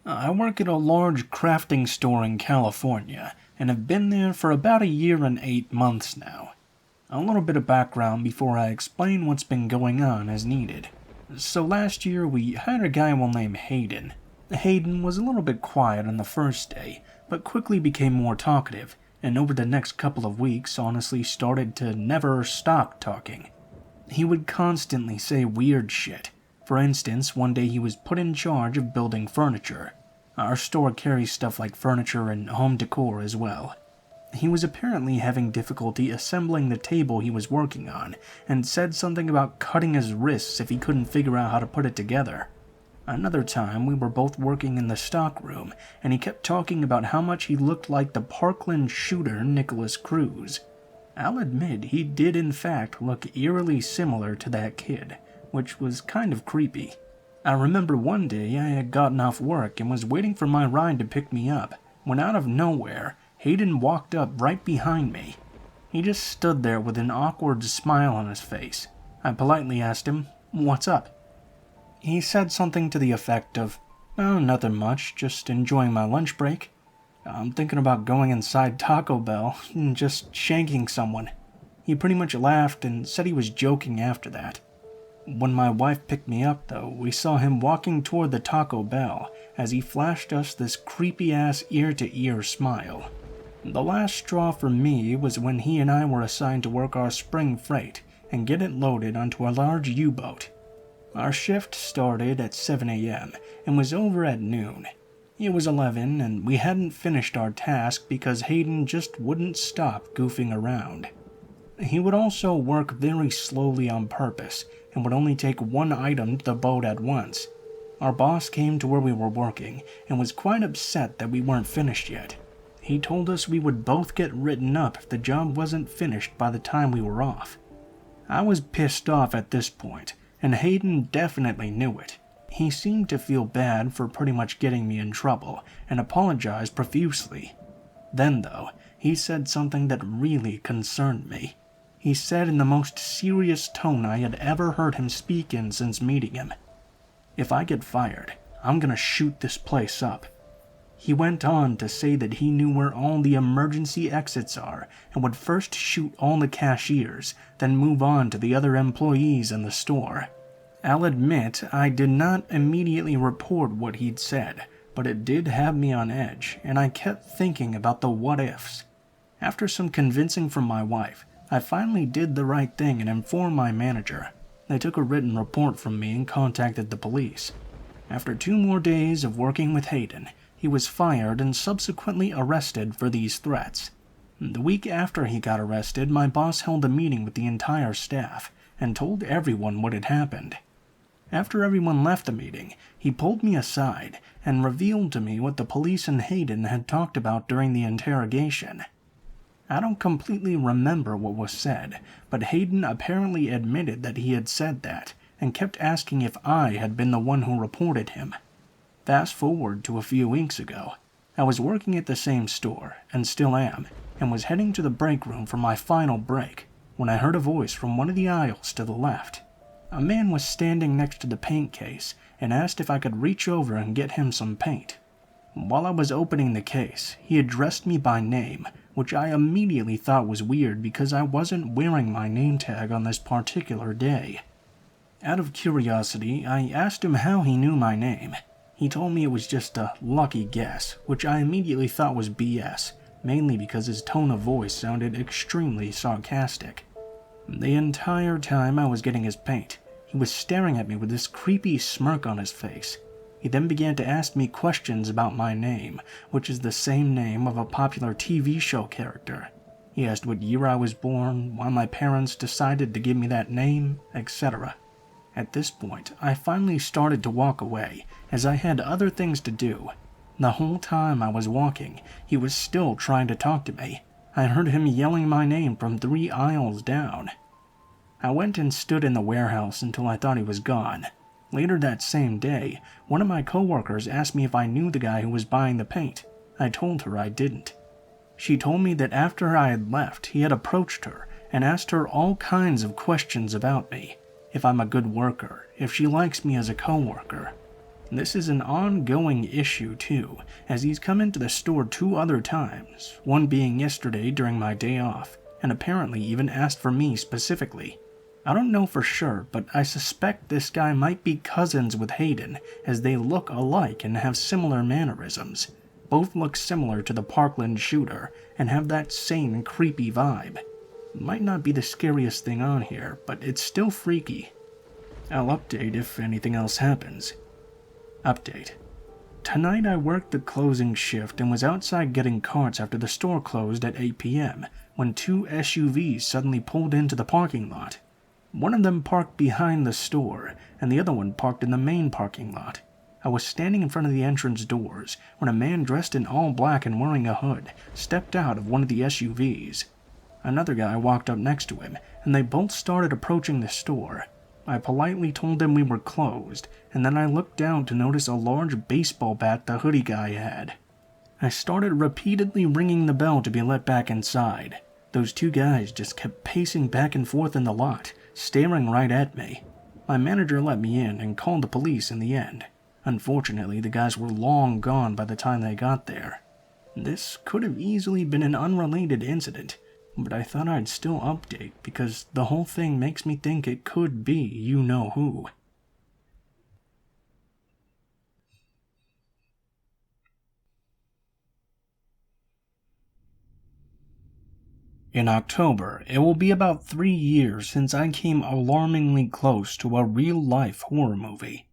I work at a large crafting store in California, and have been there for about a year and 8 months now. A little bit of background before I explain what's been going on as needed. So last year we hired a guy we'll name Hayden. Hayden was a little bit quiet on the first day, but quickly became more talkative, and over the next couple of weeks honestly started to never stop talking. He would constantly say weird shit. For instance, one day he was put in charge of building furniture. Our store carries stuff like furniture and home decor as well. He was apparently having difficulty assembling the table he was working on, and said something about cutting his wrists if he couldn't figure out how to put it together. Another time, we were both working in the stock room, and he kept talking about how much he looked like the Parkland shooter Nicholas Cruz. I'll admit he did in fact look eerily similar to that kid, which was kind of creepy. I remember one day I had gotten off work and was waiting for my ride to pick me up, when out of nowhere, Hayden walked up right behind me. He just stood there with an awkward smile on his face. I politely asked him, "What's up?" He said something to the effect of, "Oh, nothing much, just enjoying my lunch break. I'm thinking about going inside Taco Bell and just shanking someone." He pretty much laughed and said he was joking after that. When my wife picked me up, though, we saw him walking toward the Taco Bell as he flashed us this creepy-ass ear-to-ear smile. The last straw for me was when he and I were assigned to work our spring freight and get it loaded onto a large U-boat. Our shift started at 7 a.m. and was over at noon. It was 11 and we hadn't finished our task because Hayden just wouldn't stop goofing around. He would also work very slowly on purpose and would only take one item to the boat at once. Our boss came to where we were working and was quite upset that we weren't finished yet. He told us we would both get written up if the job wasn't finished by the time we were off. I was pissed off at this point, and Hayden definitely knew it. He seemed to feel bad for pretty much getting me in trouble and apologized profusely. Then, though, he said something that really concerned me. He said in the most serious tone I had ever heard him speak in since meeting him, "If I get fired, I'm gonna shoot this place up." He went on to say that he knew where all the emergency exits are and would first shoot all the cashiers, then move on to the other employees in the store. I'll admit I did not immediately report what he'd said, but it did have me on edge, and I kept thinking about the what-ifs. After some convincing from my wife, I finally did the right thing and informed my manager. They took a written report from me and contacted the police. After 2 more days of working with Hayden, he was fired and subsequently arrested for these threats. The week after he got arrested, my boss held a meeting with the entire staff and told everyone what had happened. After everyone left the meeting, he pulled me aside and revealed to me what the police and Hayden had talked about during the interrogation. I don't completely remember what was said, but Hayden apparently admitted that he had said that, and kept asking if I had been the one who reported him. Fast forward to a few weeks ago. I was working at the same store, and still am, and was heading to the break room for my final break, when I heard a voice from one of the aisles to the left. A man was standing next to the paint case, and asked if I could reach over and get him some paint. While I was opening the case, he addressed me by name, which I immediately thought was weird because I wasn't wearing my name tag on this particular day. Out of curiosity, I asked him how he knew my name. He told me it was just a lucky guess, which I immediately thought was BS, mainly because his tone of voice sounded extremely sarcastic. The entire time I was getting his paint, he was staring at me with this creepy smirk on his face. He then began to ask me questions about my name, which is the same name of a popular TV show character. He asked what year I was born, why my parents decided to give me that name, etc. At this point, I finally started to walk away, as I had other things to do. The whole time I was walking, he was still trying to talk to me. I heard him yelling my name from 3 aisles down. I went and stood in the warehouse until I thought he was gone. Later that same day, one of my coworkers asked me if I knew the guy who was buying the paint. I told her I didn't. She told me that after I had left, he had approached her and asked her all kinds of questions about me. If I'm a good worker, if she likes me as a coworker. This is an ongoing issue too, as he's come into the store 2 other times, one being yesterday during my day off, and apparently even asked for me specifically. I don't know for sure, but I suspect this guy might be cousins with Hayden, as they look alike and have similar mannerisms. Both look similar to the Parkland shooter, and have that same creepy vibe. Might not be the scariest thing on here, but it's still freaky. I'll update if anything else happens. Update. Tonight I worked the closing shift and was outside getting carts after the store closed at 8 p.m. when 2 SUVs suddenly pulled into the parking lot. One of them parked behind the store, and the other one parked in the main parking lot. I was standing in front of the entrance doors when a man dressed in all black and wearing a hood stepped out of one of the SUVs. Another guy walked up next to him, and they both started approaching the store. I politely told them we were closed, and then I looked down to notice a large baseball bat the hoodie guy had. I started repeatedly ringing the bell to be let back inside. Those 2 guys just kept pacing back and forth in the lot, staring right at me. My manager let me in and called the police in the end. Unfortunately, the guys were long gone by the time they got there. This could have easily been an unrelated incident, but I thought I'd still update because the whole thing makes me think it could be you-know-who. In October, it will be about 3 years since I came alarmingly close to a real-life horror movie.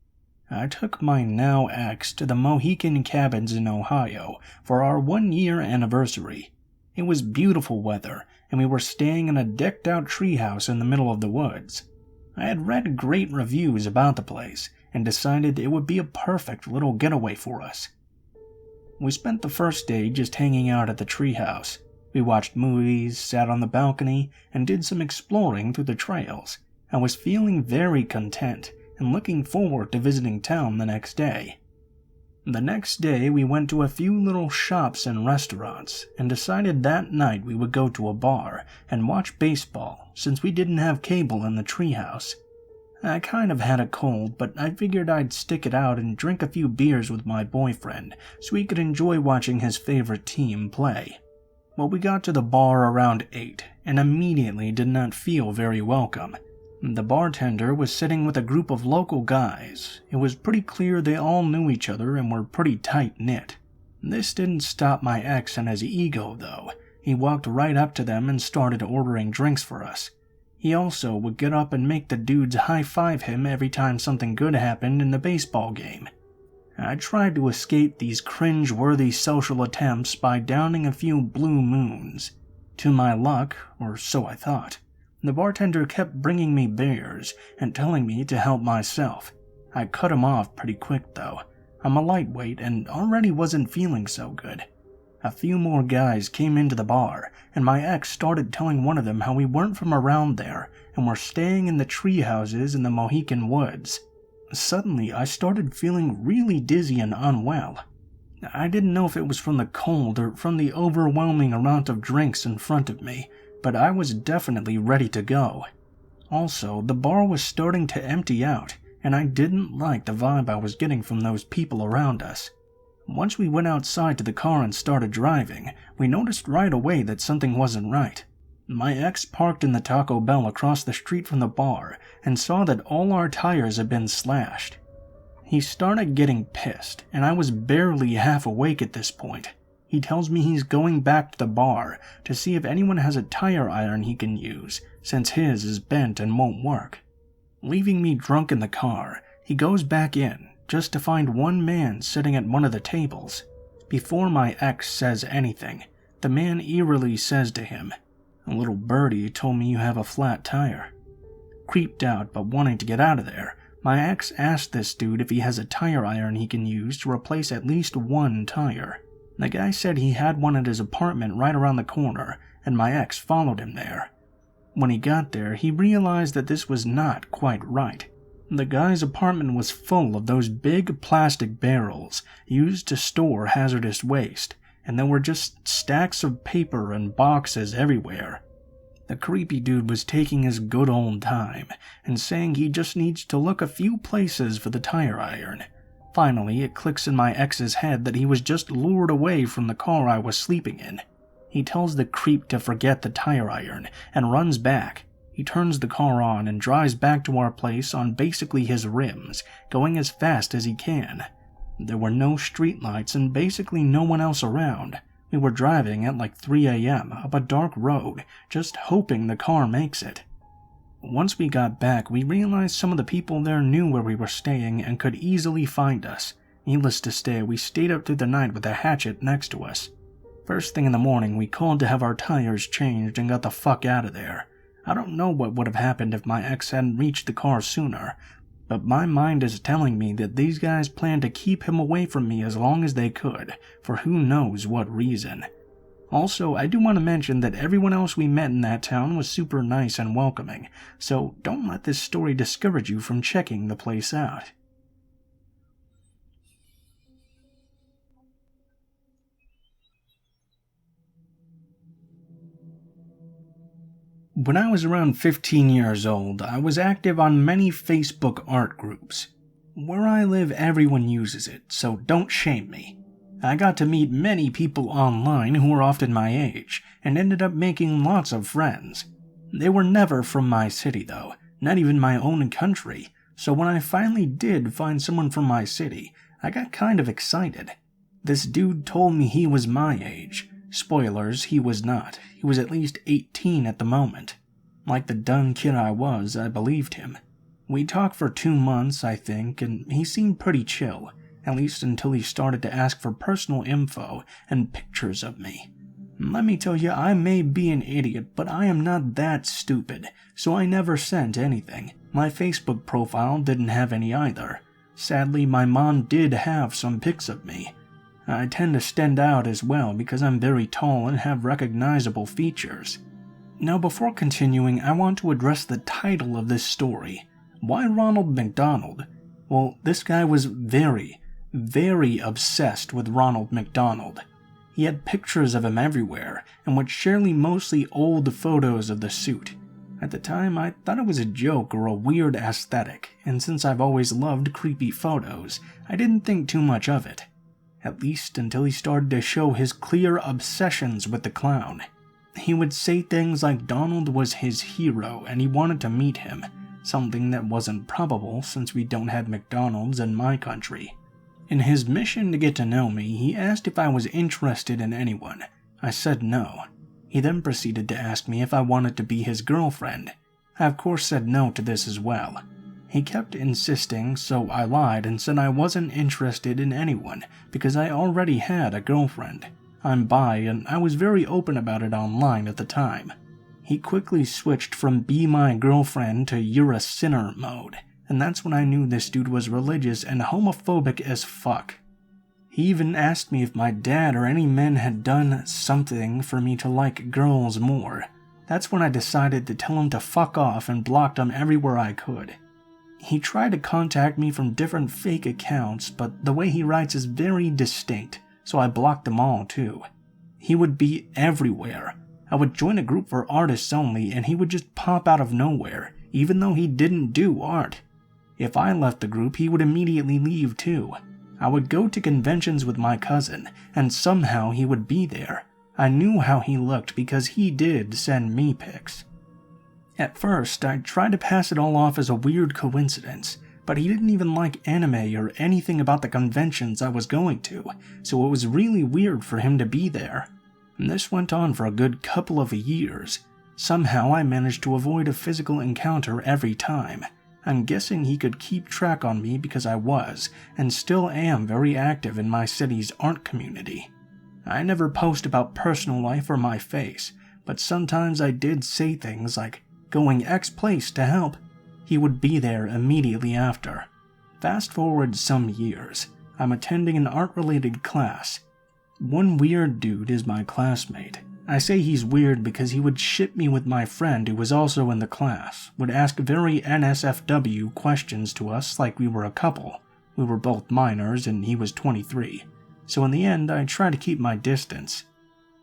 I took my now ex to the Mohican Cabins in Ohio for our 1-year anniversary. It was beautiful weather, and we were staying in a decked-out treehouse in the middle of the woods. I had read great reviews about the place, and decided it would be a perfect little getaway for us. We spent the first day just hanging out at the treehouse. We watched movies, sat on the balcony, and did some exploring through the trails. I was feeling very content, and looking forward to visiting town the next day. The next day we went to a few little shops and restaurants, and decided that night we would go to a bar and watch baseball since we didn't have cable in the treehouse. I kind of had a cold, but I figured I'd stick it out and drink a few beers with my boyfriend so he could enjoy watching his favorite team play. Well, we got to the bar around 8 and immediately did not feel very welcome. The bartender was sitting with a group of local guys. It was pretty clear they all knew each other and were pretty tight-knit. This didn't stop my ex and his ego, though. He walked right up to them and started ordering drinks for us. He also would get up and make the dudes high-five him every time something good happened in the baseball game. I tried to escape these cringe-worthy social attempts by downing a few Blue Moons. To my luck, or so I thought, the bartender kept bringing me beers and telling me to help myself. I cut him off pretty quick though. I'm a lightweight and already wasn't feeling so good. A few more guys came into the bar, and my ex started telling one of them how we weren't from around there and were staying in the tree houses in the Mohican woods. Suddenly, I started feeling really dizzy and unwell. I didn't know if it was from the cold or from the overwhelming amount of drinks in front of me, but I was definitely ready to go. Also, the bar was starting to empty out, and I didn't like the vibe I was getting from those people around us. Once we went outside to the car and started driving, we noticed right away that something wasn't right. My ex parked in the Taco Bell across the street from the bar and saw that all our tires had been slashed. He started getting pissed, and I was barely half awake at this point. He tells me he's going back to the bar to see if anyone has a tire iron he can use, since his is bent and won't work. Leaving me drunk in the car, he goes back in, just to find one man sitting at one of the tables. Before my ex says anything, the man eerily says to him, "A little birdie told me you have a flat tire." Creeped out but wanting to get out of there, my ex asked this dude if he has a tire iron he can use to replace at least one tire. The guy said he had one at his apartment right around the corner, and my ex followed him there. When he got there, he realized that this was not quite right. The guy's apartment was full of those big plastic barrels used to store hazardous waste, and there were just stacks of paper and boxes everywhere. The creepy dude was taking his good old time and saying he just needs to look a few places for the tire iron. Finally, it clicks in my ex's head that he was just lured away from the car I was sleeping in. He tells the creep to forget the tire iron and runs back. He turns the car on and drives back to our place on basically his rims, going as fast as he can. There were no streetlights and basically no one else around. We were driving at like 3 a.m. up a dark road, just hoping the car makes it. Once we got back, we realized some of the people there knew where we were staying and could easily find us. Needless to say, we stayed up through the night with a hatchet next to us. First thing in the morning, we called to have our tires changed and got the fuck out of there. I don't know what would have happened if my ex hadn't reached the car sooner, but my mind is telling me that these guys planned to keep him away from me as long as they could, for who knows what reason. Also, I do want to mention that everyone else we met in that town was super nice and welcoming, so don't let this story discourage you from checking the place out. When I was around 15 years old, I was active on many Facebook art groups. Where I live, everyone uses it, so don't shame me. I got to meet many people online who were often my age, and ended up making lots of friends. They were never from my city though, not even my own country, so when I finally did find someone from my city, I got kind of excited. This dude told me he was my age. Spoilers, he was not. He was at least 18 at the moment. Like the dumb kid I was, I believed him. We talked for 2 months, I think, and he seemed pretty chill, at least until he started to ask for personal info and pictures of me. Let me tell you, I may be an idiot, but I am not that stupid, so I never sent anything. My Facebook profile didn't have any either. Sadly, my mom did have some pics of me. I tend to stand out as well because I'm very tall and have recognizable features. Now, before continuing, I want to address the title of this story. Why Ronald McDonald? Well, this guy was very obsessed with Ronald McDonald. He had pictures of him everywhere, and would share mostly old photos of the suit. At the time, I thought it was a joke or a weird aesthetic, and since I've always loved creepy photos, I didn't think too much of it. At least until he started to show his clear obsessions with the clown. He would say things like Donald was his hero and he wanted to meet him, something that wasn't probable since we don't have McDonald's in my country. In his mission to get to know me, he asked if I was interested in anyone. I said no. He then proceeded to ask me if I wanted to be his girlfriend. I of course said no to this as well. He kept insisting, so I lied and said I wasn't interested in anyone because I already had a girlfriend. I'm bi and I was very open about it online at the time. He quickly switched from be my girlfriend to you're a sinner mode, and that's when I knew this dude was religious and homophobic as fuck. He even asked me if my dad or any men had done something for me to like girls more. That's when I decided to tell him to fuck off and blocked him everywhere I could. He tried to contact me from different fake accounts, but the way he writes is very distinct, so I blocked them all too. He would be everywhere. I would join a group for artists only and he would just pop out of nowhere, even though he didn't do art. If I left the group, he would immediately leave too. I would go to conventions with my cousin, and somehow he would be there. I knew how he looked because he did send me pics. At first, I tried to pass it all off as a weird coincidence, but he didn't even like anime or anything about the conventions I was going to, so it was really weird for him to be there. And this went on for a good couple of years. Somehow I managed to avoid a physical encounter every time. I'm guessing he could keep track on me because I was, and still am, very active in my city's art community. I never post about personal life or my face, but sometimes I did say things like, going X place to help. He would be there immediately after. Fast forward some years, I'm attending an art-related class. One weird dude is my classmate. I say he's weird because he would ship me with my friend who was also in the class, would ask very NSFW questions to us like we were a couple. We were both minors and he was 23, so in the end I tried to keep my distance.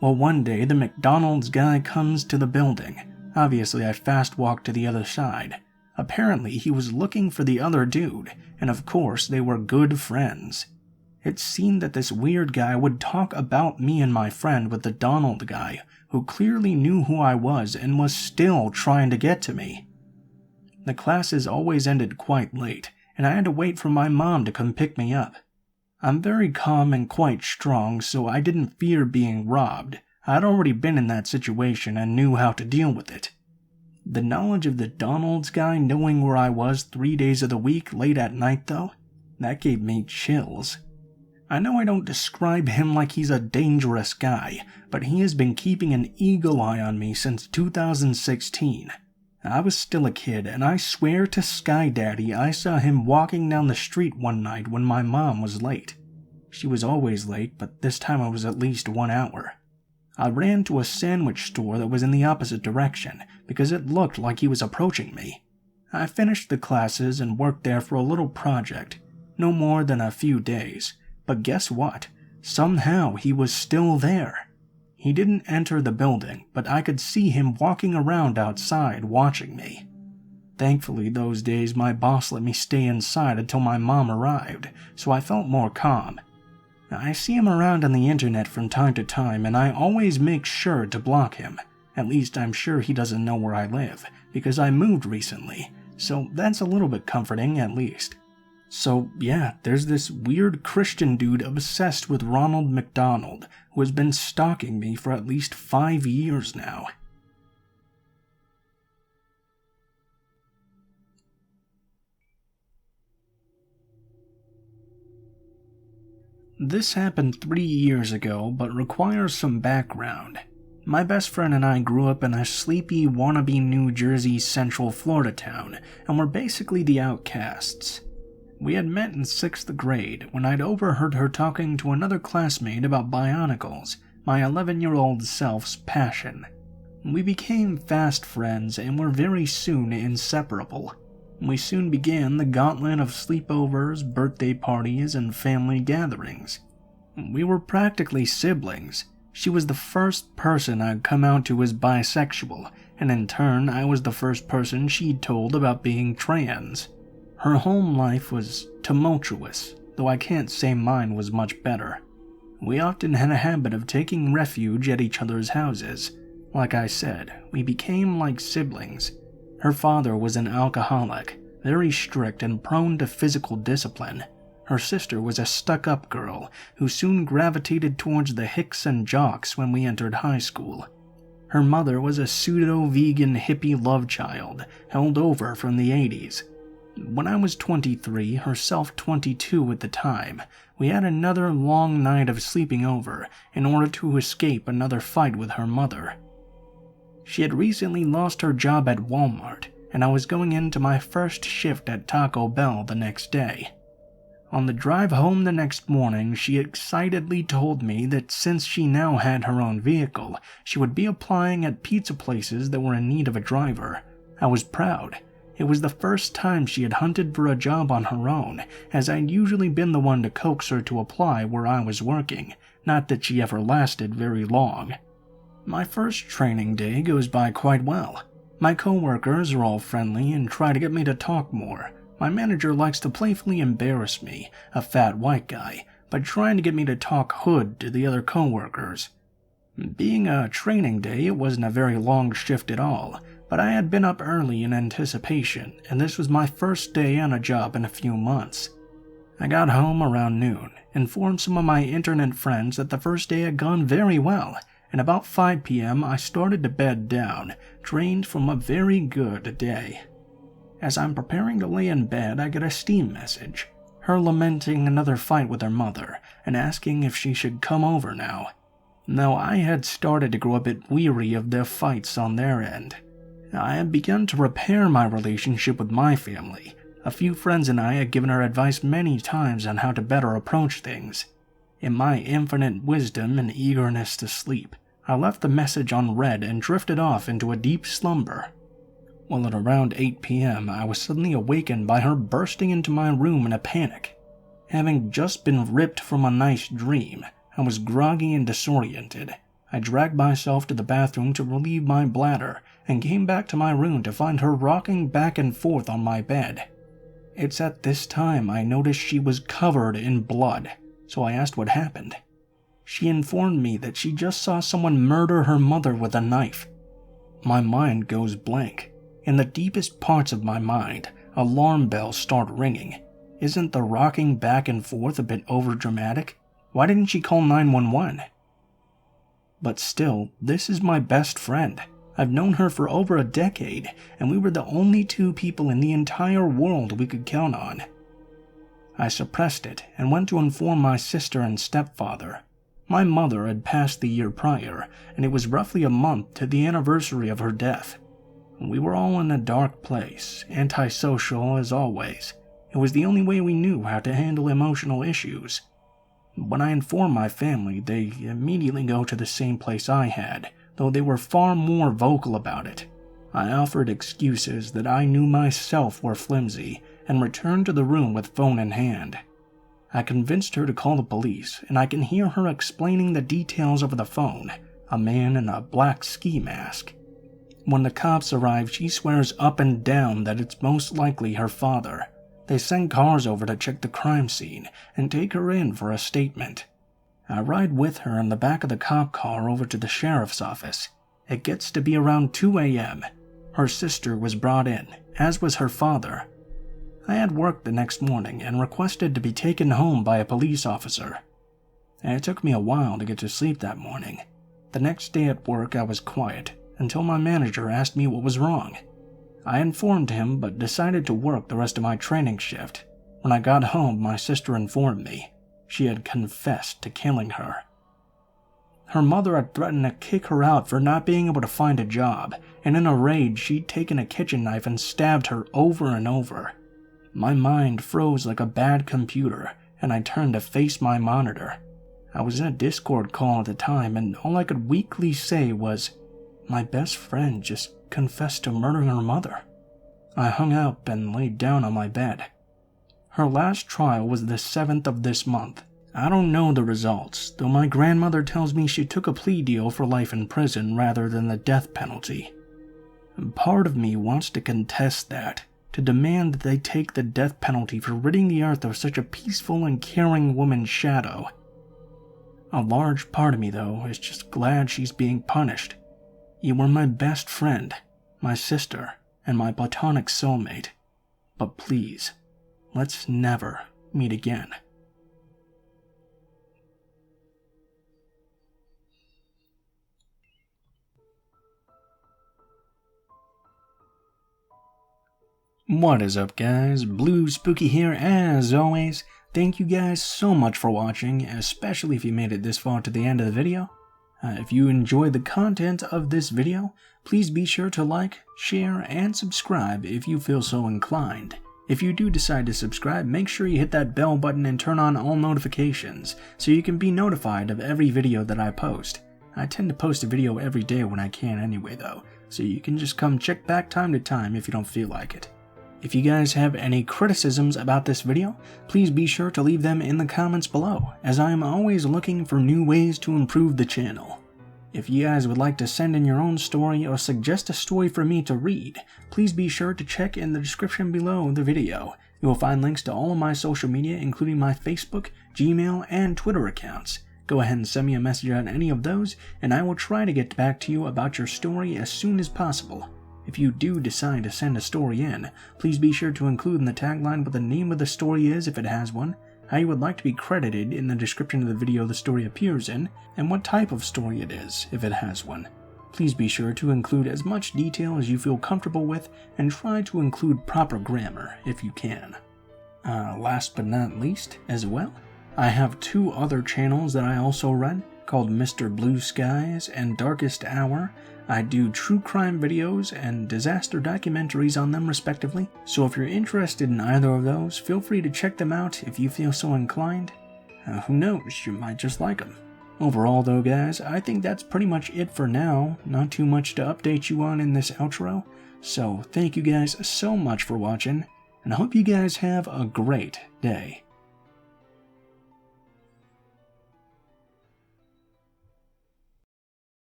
Well, one day the McDonald's guy comes to the building. Obviously I fast walked to the other side. Apparently, he was looking for the other dude, and of course, they were good friends. It seemed that this weird guy would talk about me and my friend with the Donald guy, who clearly knew who I was and was still trying to get to me. The classes always ended quite late, and I had to wait for my mom to come pick me up. I'm very calm and quite strong, so I didn't fear being robbed. I'd already been in that situation and knew how to deal with it. The knowledge of the Donald's guy knowing where I was 3 days of the week late at night, though, that gave me chills. I know I don't describe him like he's a dangerous guy, but he has been keeping an eagle eye on me since 2016. I was still a kid, and I swear to Sky Daddy I saw him walking down the street one night when my mom was late. She was always late, but this time it was at least 1 hour. I ran to a sandwich store that was in the opposite direction, because it looked like he was approaching me. I finished the classes and worked there for a little project, no more than a few days. But guess what? Somehow he was still there. He didn't enter the building, but I could see him walking around outside watching me. Thankfully, those days my boss let me stay inside until my mom arrived, so I felt more calm. I see him around on the internet from time to time, and I always make sure to block him. At least I'm sure he doesn't know where I live, because I moved recently, so that's a little bit comforting at least. So yeah, there's this weird Christian dude obsessed with Ronald McDonald who has been stalking me for at least 5 years now. This happened 3 years ago, but requires some background. My best friend and I grew up in a sleepy, wannabe New Jersey Central Florida town, and were basically the outcasts. We had met in 6th grade when I'd overheard her talking to another classmate about Bionicles, my 11-year-old self's passion. We became fast friends and were very soon inseparable. We soon began the gauntlet of sleepovers, birthday parties, and family gatherings. We were practically siblings. She was the first person I'd come out to as bisexual, and in turn I was the first person she'd told about being trans. Her home life was tumultuous, though I can't say mine was much better. We often had a habit of taking refuge at each other's houses. Like I said, we became like siblings. Her father was an alcoholic, very strict and prone to physical discipline. Her sister was a stuck-up girl who soon gravitated towards the hicks and jocks when we entered high school. Her mother was a pseudo-vegan hippie love child held over from the 80s. When I was 23, herself 22 at the time, we had another long night of sleeping over in order to escape another fight with her mother. She had recently lost her job at Walmart, and I was going into my first shift at Taco Bell the next day. On the drive home the next morning, she excitedly told me that since she now had her own vehicle, she would be applying at pizza places that were in need of a driver. I was proud. It was the first time she had hunted for a job on her own, as I'd usually been the one to coax her to apply where I was working, not that she ever lasted very long. My first training day goes by quite well. My coworkers are all friendly and try to get me to talk more. My manager likes to playfully embarrass me, a fat white guy, by trying to get me to talk hood to the other coworkers. Being a training day, it wasn't a very long shift at all, but I had been up early in anticipation, and this was my first day on a job in a few months. I got home around noon, informed some of my internet friends that the first day had gone very well, and about 5 p.m. I started to bed down, drained from a very good day. As I'm preparing to lay in bed, I get a Steam message, her lamenting another fight with her mother, and asking if she should come over now. Now, I had started to grow a bit weary of their fights on their end. I had begun to repair my relationship with my family. A few friends and I had given her advice many times on how to better approach things. In my infinite wisdom and eagerness to sleep, I left the message unread and drifted off into a deep slumber. Well, at around 8 p.m., I was suddenly awakened by her bursting into my room in a panic. Having just been ripped from a nice dream, I was groggy and disoriented. I dragged myself to the bathroom to relieve my bladder, and came back to my room to find her rocking back and forth on my bed. It's at this time I noticed she was covered in blood, so I asked what happened. She informed me that she just saw someone murder her mother with a knife. My mind goes blank. In the deepest parts of my mind, alarm bells start ringing. Isn't the rocking back and forth a bit overdramatic? Why didn't she call 911? But still, this is my best friend. I've known her for over a decade, and we were the only two people in the entire world we could count on. I suppressed it and went to inform my sister and stepfather. My mother had passed the year prior, and it was roughly a month to the anniversary of her death. We were all in a dark place, antisocial as always. It was the only way we knew how to handle emotional issues. When I inform my family, they immediately go to the same place I had, though they were far more vocal about it. I offered excuses that I knew myself were flimsy, and returned to the room with phone in hand. I convinced her to call the police, and I can hear her explaining the details over the phone, a man in a black ski mask. When the cops arrive, she swears up and down that it's most likely her father. They send cars over to check the crime scene and take her in for a statement. I ride with her in the back of the cop car over to the sheriff's office. It gets to be around 2 a.m. Her sister was brought in, as was her father. I had work the next morning and requested to be taken home by a police officer. It took me a while to get to sleep that morning. The next day at work I was quiet, until my manager asked me what was wrong. I informed him but decided to work the rest of my training shift. When I got home, my sister informed me she had confessed to killing her. Her mother had threatened to kick her out for not being able to find a job, and in a rage she'd taken a kitchen knife and stabbed her over and over. My mind froze like a bad computer, and I turned to face my monitor. I was in a Discord call at the time, and all I could weakly say was, "My best friend just confessed to murdering her mother." I hung up and laid down on my bed. Her last trial was the 7th of this month. I don't know the results, though my grandmother tells me she took a plea deal for life in prison rather than the death penalty. Part of me wants to contest that, to demand that they take the death penalty for ridding the earth of such a peaceful and caring woman's shadow. A large part of me, though, is just glad she's being punished. You were my best friend, my sister, and my platonic soulmate. But please, let's never meet again. What is up, guys? Blue Spooky here as always. Thank you guys so much for watching, especially if you made it this far to the end of the video. If you enjoyed the content of this video, please be sure to like, share, and subscribe if you feel so inclined. If you do decide to subscribe, make sure you hit that bell button and turn on all notifications so you can be notified of every video that I post. I tend to post a video every day when I can anyway though, so you can just come check back time to time if you don't feel like it. If you guys have any criticisms about this video, please be sure to leave them in the comments below, as I am always looking for new ways to improve the channel. If you guys would like to send in your own story or suggest a story for me to read, please be sure to check in the description below the video. You will find links to all of my social media, including my Facebook, Gmail, and Twitter accounts. Go ahead and send me a message on any of those, and I will try to get back to you about your story as soon as possible. If you do decide to send a story in, please be sure to include in the tagline what the name of the story is if it has one, how you would like to be credited in the description of the video the story appears in, and what type of story it is if it has one. Please be sure to include as much detail as you feel comfortable with, and try to include proper grammar if you can. Last but not least, as well, I have 2 other channels that I also run, called Mr. Blue Skies and Darkest Hour. I do true crime videos and disaster documentaries on them respectively, so if you're interested in either of those, feel free to check them out if you feel so inclined. Who knows, you might just like them. Overall though guys, I think that's pretty much it for now. Not too much to update you on in this outro, so thank you guys so much for watching, and I hope you guys have a great day.